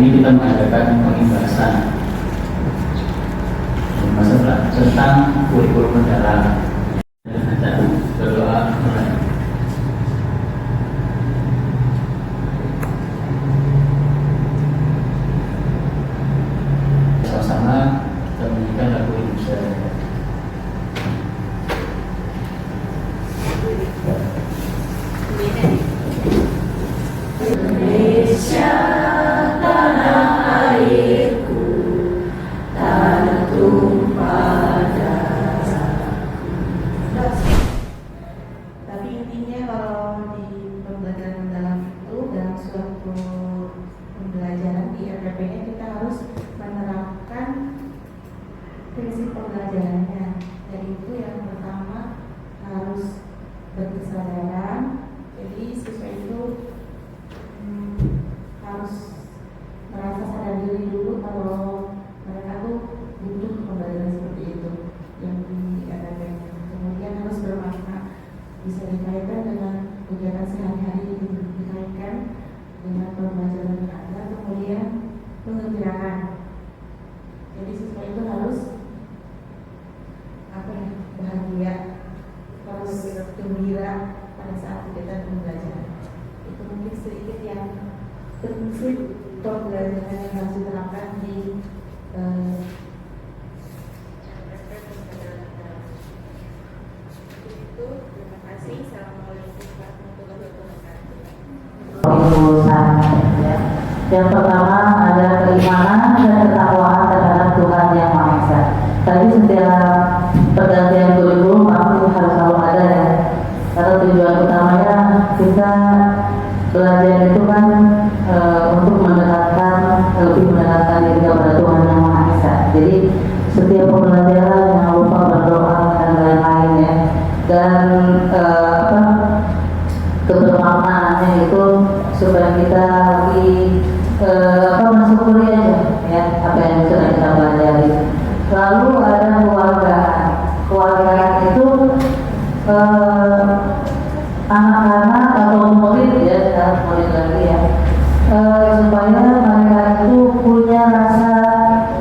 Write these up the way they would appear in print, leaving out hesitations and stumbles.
ini kita mengadakan pembahasan masalah tentang kurikulum mendalam. Berdoa mulai. Sama-sama kita menyanyikan lagu Indonesia. Indonesia tanah airku, tanah tumpah darahku. Tapi intinya kalau di pembelajaran mendalam itu dalam suatu pembelajaran di RPP-nya kita harus menerapkan prinsip pembelajarannya. Jadi itu yang pertama harus berkesadaran. Jadi siswa itu harus merasa sadar diri dulu kalau mereka tuh butuh pembelajaran seperti itu yang di RPP. Kemudian harus bermakna, bisa dikaitkan dengan kegiatan sehari-hari, dikaitkan dengan pembelajaran yang ada, kemudian pengerjaan. Jadi siswa itu harus bahagia, harus gembira pada saat kegiatan pembelajaran. Itu mungkin sedikit yang prinsip pembelajaran yang harus diterapkan di itu. Terima kasih. Assalamualaikum warahmatullahi wabarakatuh. Ya. Yang pertama ada keimanan dan ketakwaan terhadap Tuhan Yang Maha Esa. Tadi setiap pergantian kurikulum pasti harus selalu ada ya. Karena tujuan utamanya kita belajar itu kan untuk lebih mendekatkan diri kepada Tuhan Yang Maha Esa. Jadi setiap pembelajaran jangan lupa berdoa dan lain-lain ya. Dan kebermaknaannya itu supaya kita lebih mensyukuri aja ya apa yang sudah kita pelajari. Lalu ada keluargaan itu anak-anak atau murid ya, murid lagi ya, supaya mereka itu punya rasa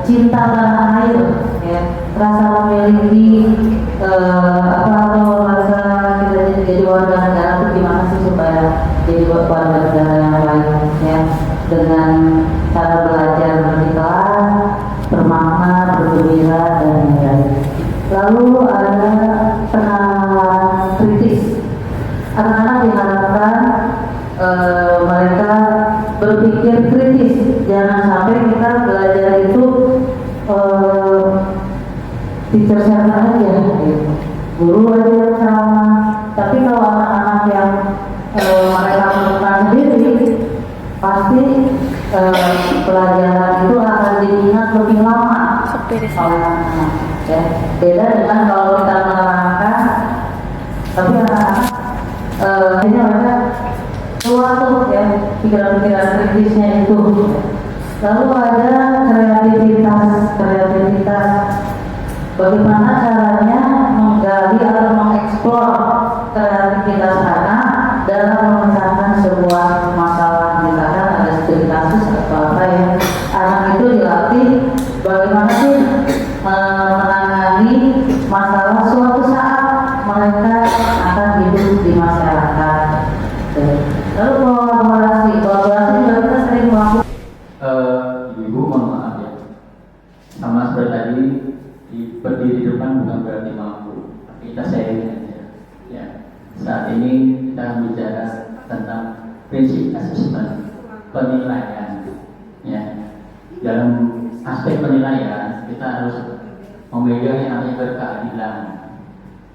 cinta tanah air ya, rasa memiliki atau rasa kita jadi warga negara itu gimana sih supaya jadi warga negara yang baik ya, dengan cara belajar berikhlas, bermakna, bergembira dan lain-lain. Lalu ada penanaman kritis. Anak-anak diharapkan mereka berpikir kritis, jangan sampai kita belajar itu teacher-center aja gitu. Guru aja yang ceramah. Tapi kalau anak-anak yang mereka menemukan sendiri, pasti pelajaran itu akan diingat lebih lama oleh anak-anak ya. Beda dengan kalau kita menerangkan, tapi anak-anak ini mereka keluar tuh ya pikiran-pikiran kritisnya itu. Lalu ada kreativitas. Bagaimana caranya menggali atau mengeksplor kreativitas anak dalam memecahkan sebuah masalah. Misalkan ada studi kasus atau apa ya, anak itu dilatih bagaimana sih menangani masalah suatu saat mereka akan hidup di masyarakat. Lalu kolaborasi juga kita sering melakukan. Ibu mohon maaf ya, sama seperti tadi berdiri di depan bukan berarti mampu, tapi kita sharing aja ya. Saat ini kita akan bicara tentang prinsip asesmen penilaian ya. Dalam aspek penilaian kita harus memegang yang namanya berkeadilan,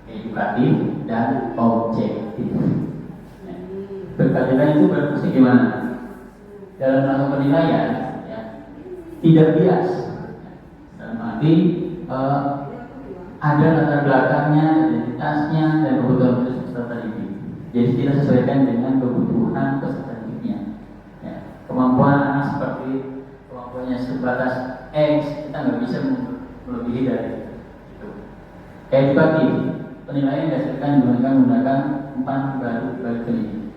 edukatif dan objektif ya. Berkeadilan itu berfungsi gimana? Dalam melakukan penilaian ya, tidak bias dalam arti ada latar belakangnya, identitasnya dan kebutuhan peserta didik. Jadi kita sesuaikan dengan kebutuhan peserta didiknya ya. Kemampuan anak seperti kemampuannya sebatas X, kita nggak bisa melebihi dari itu. Edukatif, penilaian didasarkan menggunakan umpan baru bagi pendidik,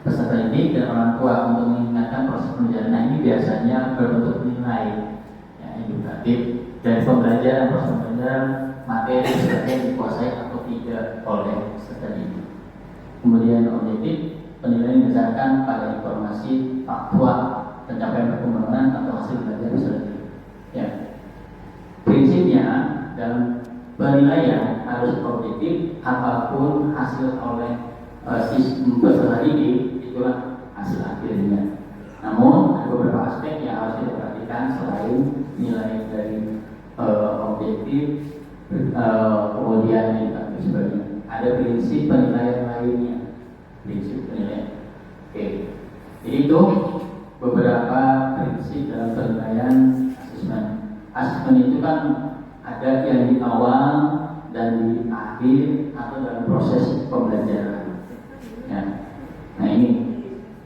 peserta didik dan orang tua untuk mengingatkan melaksanakan proses pembelajaran. Nah, ini biasanya berbentuk nilai ya, edukatif dari pembelajaran, proses pembelajaran, materi sebagainya dikuasai atau tidak oleh peserta didik. Kemudian objektif, penilaian berdasarkan pada informasi faktual, pencapaian perkembangan atau hasil belajar peserta didik. Ya. Prinsipnya dalam penilaian harus objektif, apapun hasil oleh sistem peserta didik itulah hasil akhirnya. Namun ada beberapa aspek yang harus kita perhatikan selain nilai dari objektif, kemudian edukatif sebagainya. Ada prinsip penilaian lainnya, prinsip penilaian. Oke, jadi itu beberapa prinsip dalam penilaian asesmen. Asesmen itu kan ada yang di awal dan di akhir atau dalam proses pembelajaran. Ya. Nah ini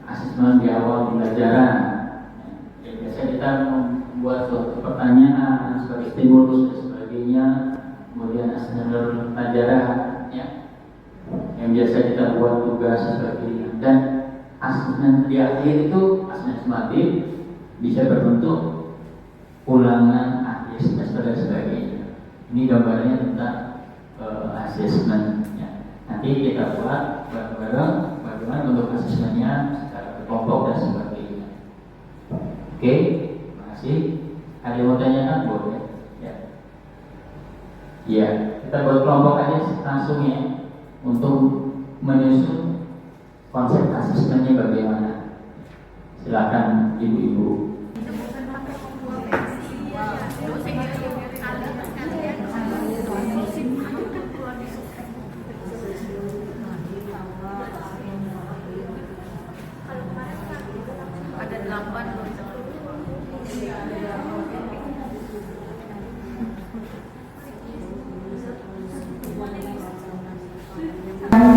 asesmen di awal pembelajaran. Ya, biasanya kita membuat suatu pertanyaan sebagai stimulus dan sebagainya. Kemudian asesmen pelajaran, ya, yang biasa kita buat tugas sebagainya. Dan asesmen di akhir itu asesmen sumatif bisa berbentuk ulangan akhir semester dan sebagainya. Ini gambarnya tentang asesmen. Ya. Nanti kita buat bareng-bareng bagaimana bentuk asesmennya secara kelompok dan sebagainya. Oke, terima kasih. Ada yang mau tanyakan boleh? Ya. Ya, kita buat kelompok aja langsung ya untuk menyusun konsep asesmennya bagaimana. Silakan ibu-ibu.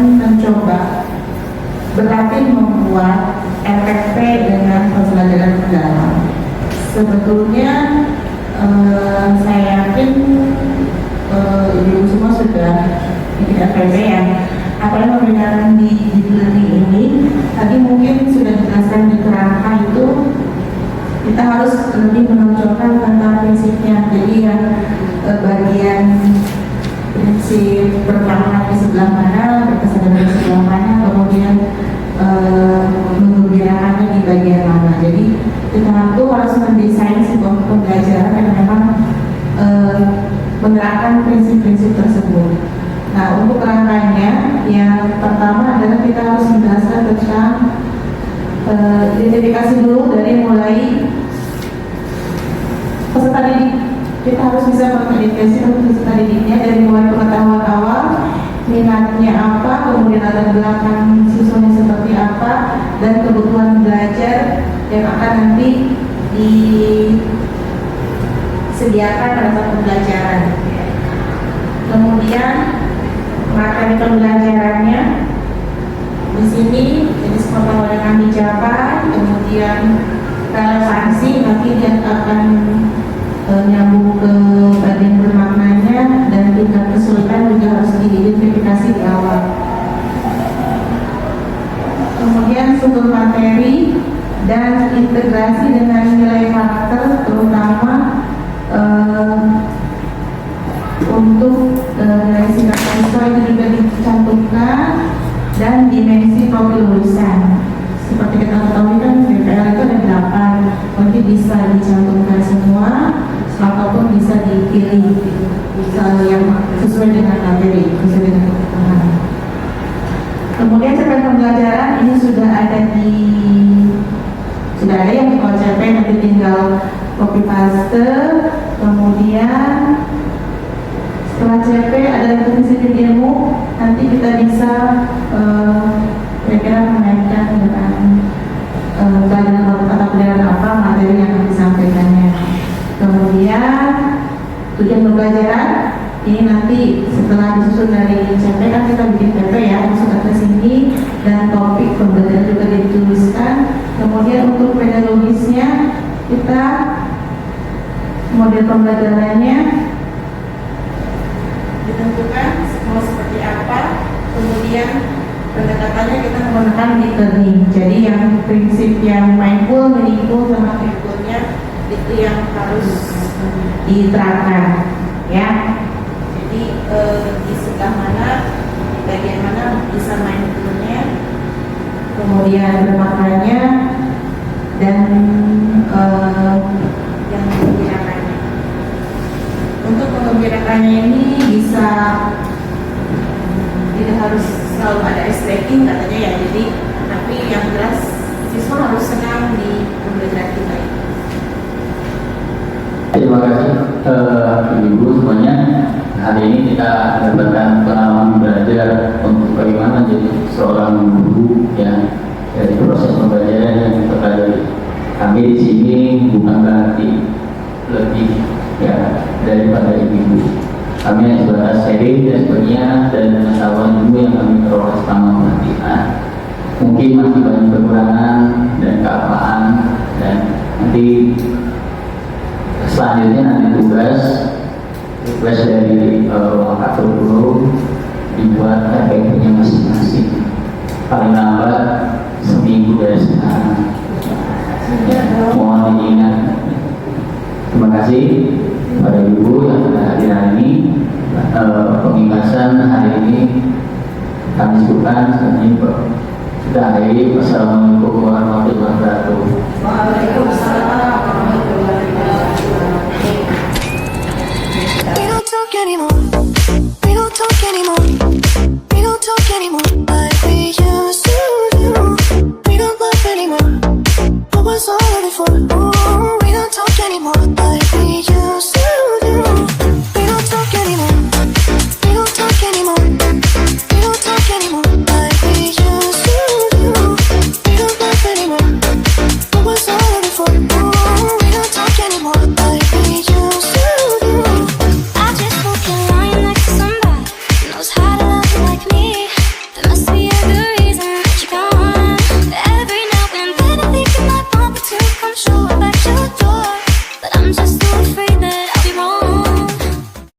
Mencoba berlatih membuat RPP dengan pembelajaran mendalam. Sebetulnya saya yakin ibu semua sudah bikin RPP ya. Apa yang membedakan di learning ini tadi mungkin sudah dijelaskan di kerangka itu, kita harus lebih menonjolkan tentang prinsipnya. Jadi yang bagian prinsip pertama di sebelah mana, berkesadaran di sebelah mana, kemudian menggembirakannya di bagian mana. Jadi kita tuh harus mendesain sebuah pembelajaran yang memang menerapkan prinsip-prinsip tersebut. Nah, untuk rangkaiannya, yang pertama adalah kita harus menjelaskan tentang identifikasi dulu dari mulai peserta didik. Kita harus bisa mengidentifikasi peserta didiknya dari mulai pengetahuan awal, minatnya apa, kemudian latar belakang siswanya seperti apa, dan kebutuhan belajar yang akan nanti disediakan pada saat pembelajaran. Kemudian materi pembelajarannya di sini jenis pengetahuan yang akan dicapai, kemudian relevansi nanti dia akan nyambung ke bagian bermaknanya, dan tingkat kesulitan juga harus diidentifikasi di awal. Kemudian sumber materi dan integrasi dengan nilai karakter, terutama untuk nilai sikap siswa itu juga dicantumkan, dan dimensi profil lulusan. Seperti kita ketahui kan BPL itu ada 8, nanti bisa dicantumkan semua ataupun bisa dipilih yang sesuai dengan materi, sesuai dengan kebutuhan. Kemudian cerpen pembelajaran ini sudah ada yang di OCP, nanti tinggal copy paste. Kemudian setelah CP ada definisi ilmu, nanti kita bisa kira-kira mengaitkan dengan pelajaran atau pelajaran apa materi yang akan disampaikannya. Kemudian tujuan pembelajaran ini nanti setelah disusun dari CP kan kita bikin PP ya, masuk ke sini, dan topik pembelajaran juga dituliskan. Kemudian untuk pedagogisnya kita model pembelajarannya ditentukan mau seperti apa, kemudian pendekatannya kita menggunakan deep learning. Jadi yang prinsip yang mindful diterapkan, ya. Jadi di sebelah mana, bagian mana bisa main dulunya, kemudian bermaknanya, dan yang mengembirakannya. Untuk mengembirakannya ini bisa tidak harus selalu ada stretching katanya ya, jadi tapi yang jelas siswa harus senang di pembelajaran kita ini. Terima kasih Ibu semuanya. Hari ini kita mendapatkan pengalaman belajar untuk bagaimana menjadi seorang guru yang dari proses pembelajaran yang kita pelajari. Kami di sini bukan berarti lebih ya daripada ibu. Kami hanya sebatas sharing dan sebagainya dan pengetahuan ibu yang kami peroleh selama pelatihan. Mungkin masih banyak kekurangan dan keapaan, dan nanti selanjutnya nanti tugas dari Wakatul Guru dibuat KPP-nya masing-masing, paling lambat seminggu dari sekarang. Mohon diingat. Terima kasih kepada Ibu yang sudah hadir hari ini. Pengingatan hari ini kami cukupkan sampai kita akhiri. Wassalamualaikum warahmatullahi wabarakatuh. Waalaikumsalam warahmatullahi wabarakatuh. We don't talk anymore. We don't talk anymore. We don't talk anymore like we used to do. We don't laugh anymore. What was all of it for? Ooh, we don't talk anymore like we used to do.